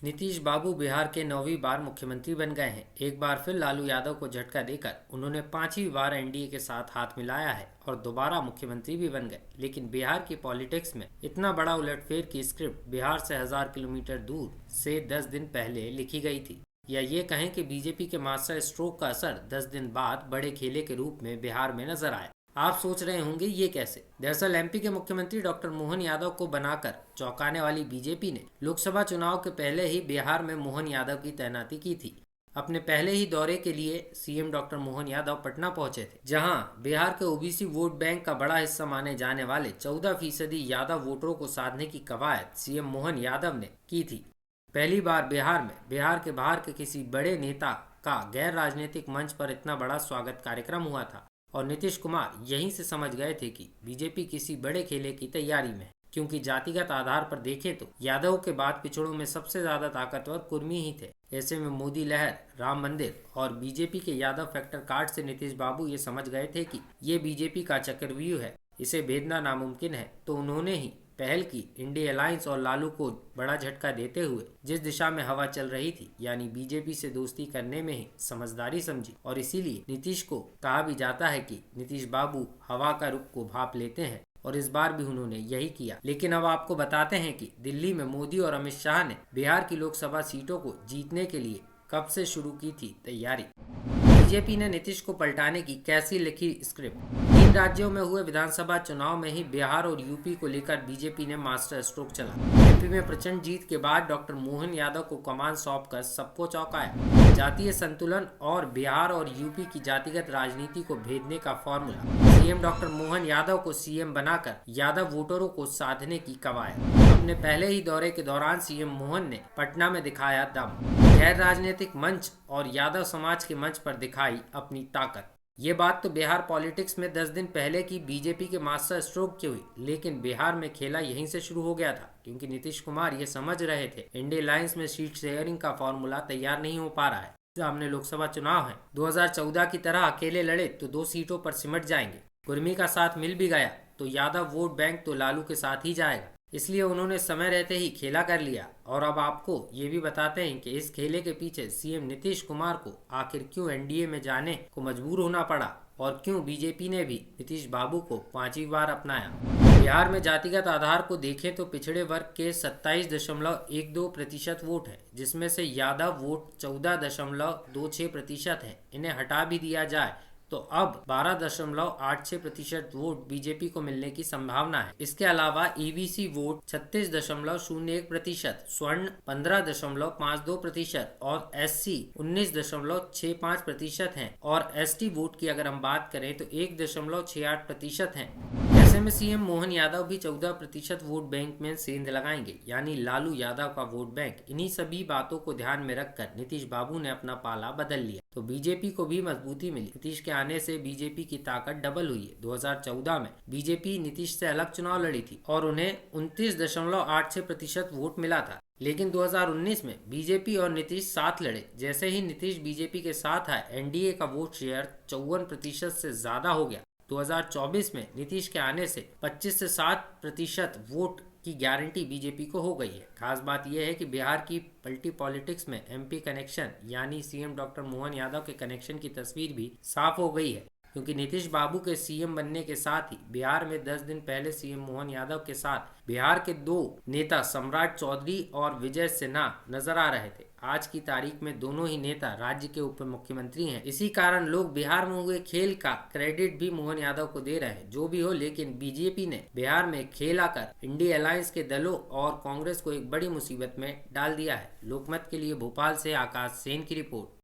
नीतीश बाबू बिहार के 9वीं बार मुख्यमंत्री बन गए हैं। एक बार फिर लालू यादव को झटका देकर उन्होंने 5वीं बार एनडीए के साथ हाथ मिलाया है और दोबारा मुख्यमंत्री भी बन गए। लेकिन बिहार की पॉलिटिक्स में इतना बड़ा उलटफेर की स्क्रिप्ट बिहार से 1000 किलोमीटर दूर से 10 दिन पहले लिखी गई थी, या ये कहें कि बीजेपी के मास्टर स्ट्रोक का असर 10 दिन बाद बड़े खेले के रूप में बिहार में नजर आया। आप सोच रहे होंगे ये कैसे। दरअसल एमपी के मुख्यमंत्री डॉक्टर मोहन यादव को बनाकर चौंकाने वाली बीजेपी ने लोकसभा चुनाव के पहले ही बिहार में मोहन यादव की तैनाती की थी। अपने पहले ही दौरे के लिए सीएम डॉक्टर मोहन यादव पटना पहुंचे थे, जहां बिहार के ओबीसी वोट बैंक का बड़ा हिस्सा माने जाने वाले 14% यादव वोटरों को साधने की कवायद सीएम मोहन यादव ने की थी। पहली बार बिहार में बिहार के बाहर के किसी बड़े नेता का गैर राजनीतिक मंच पर इतना बड़ा स्वागत कार्यक्रम हुआ था और नीतीश कुमार यहीं से समझ गए थे कि बीजेपी किसी बड़े खेले की तैयारी में है। क्योंकि जातिगत आधार पर देखें तो यादव के बाद पिछड़ों में सबसे ज्यादा ताकतवर कुर्मी ही थे। ऐसे में मोदी लहर, राम मंदिर और बीजेपी के यादव फैक्टर कार्ड से नीतीश बाबू ये समझ गए थे कि ये बीजेपी का चक्रव्यूह है, इसे भेदना नामुमकिन है। तो उन्होंने ही पहल की इंडिया अलायंस और लालू को बड़ा झटका देते हुए जिस दिशा में हवा चल रही थी, यानी बीजेपी से दोस्ती करने में ही समझदारी समझी। और इसीलिए नीतीश को कहा भी जाता है कि नीतीश बाबू हवा का रुख को भाप लेते हैं, और इस बार भी उन्होंने यही किया। लेकिन अब आपको बताते हैं कि दिल्ली में मोदी और अमित शाह ने बिहार की लोकसभा सीटों को जीतने के लिए कब से शुरू की थी तैयारी। बीजेपी ने नीतीश को पलटाने की कैसी लिखी स्क्रिप्ट। 3 राज्यों में हुए विधानसभा चुनाव में ही बिहार और यूपी को लेकर बीजेपी ने मास्टर स्ट्रोक चला। एमपी में प्रचंड जीत के बाद डॉक्टर मोहन यादव को कमान सौंपकर सबको चौंकाया। जातीय संतुलन और बिहार और यूपी की जातिगत राजनीति को भेदने का formula. CM doctor Mohan Yadav को सीएम बनाकर यादव वोटरों को साधने की कवायद। अपने पहले ही दौरे के दौरान सीएम मोहन ने पटना में दिखाया दम, गैर राजनीतिक मंच और यादव समाज के मंच पर दिखाई अपनी ताकत। ये बात तो बिहार पॉलिटिक्स में 10 दिन पहले की बीजेपी के मास्टर स्ट्रोक की हुई, लेकिन बिहार में खेला यहीं से शुरू हो गया था। क्योंकि नीतीश कुमार ये समझ रहे थे इंडिया अलायंस में सीट शेयरिंग का फॉर्मूला तैयार नहीं हो पा रहा है। सामने लोकसभा चुनाव है, 2014 की तरह अकेले लड़े तो 2 सीटों पर सिमट जाएंगे। कुर्मी का साथ मिल भी गया तो यादव वोट बैंक तो लालू के साथ ही जाएगा। इसलिए उन्होंने समय रहते ही खेला कर लिया। और अब आपको ये भी बताते हैं कि इस खेले के पीछे सीएम नीतीश कुमार को आखिर क्यों एनडीए में जाने को मजबूर होना पड़ा और क्यों बीजेपी ने भी नीतीश बाबू को 5वीं बार अपनाया। बिहार में जातिगत आधार को देखें तो पिछड़े वर्ग के 27.12% वोट है, जिसमें से यादव वोट 14.26% है। इन्हें हटा भी दिया जाए तो अब 12.86% वोट बीजेपी को मिलने की संभावना है। इसके अलावा ईबीसी वोट 36.01%, स्वर्ण 15.52% और एससी 19.65% हैं। और एसटी वोट की अगर हम बात करें तो 1.68% हैं। ऐसे में सीएम मोहन यादव भी 14% वोट बैंक में सेंध लगाएंगे, यानी लालू यादव का वोट बैंक। इन्हीं सभी बातों को ध्यान में रखकर नीतीश बाबू ने अपना पाला बदल लिया, तो बीजेपी को भी मजबूती मिली। नीतीश के आने से बीजेपी की ताकत डबल हुई है। 2014 में बीजेपी नीतीश से अलग चुनाव लड़ी थी और उन्हें 29.86% वोट मिला था। लेकिन 2019 में बीजेपी और नीतीश साथ लड़े। जैसे ही नीतीश बीजेपी के साथ आए, एनडीए का वोट शेयर 54% से ज्यादा हो गया। 2024 में नीतीश के आने से 25 से 7% वोट की गारंटी बीजेपी को हो गई है। खास बात यह है कि बिहार की पलटी पॉलिटिक्स में एमपी कनेक्शन यानी सीएम डॉक्टर मोहन यादव के कनेक्शन की तस्वीर भी साफ हो गई है। क्योंकि नीतीश बाबू के सीएम बनने के साथ ही बिहार में 10 दिन पहले सीएम मोहन यादव के साथ बिहार के 2 नेता सम्राट चौधरी और विजय सिन्हा नजर आ रहे थे। आज की तारीख में दोनों ही नेता राज्य के उप मुख्यमंत्री हैं। इसी कारण लोग बिहार में हुए खेल का क्रेडिट भी मोहन यादव को दे रहे हैं। जो भी हो, लेकिन बीजेपी ने बिहार में खेल आकर इंडिया अलायंस के दलों और कांग्रेस को एक बड़ी मुसीबत में डाल दिया है। लोकमत के लिए भोपाल से आकाश सेन की रिपोर्ट।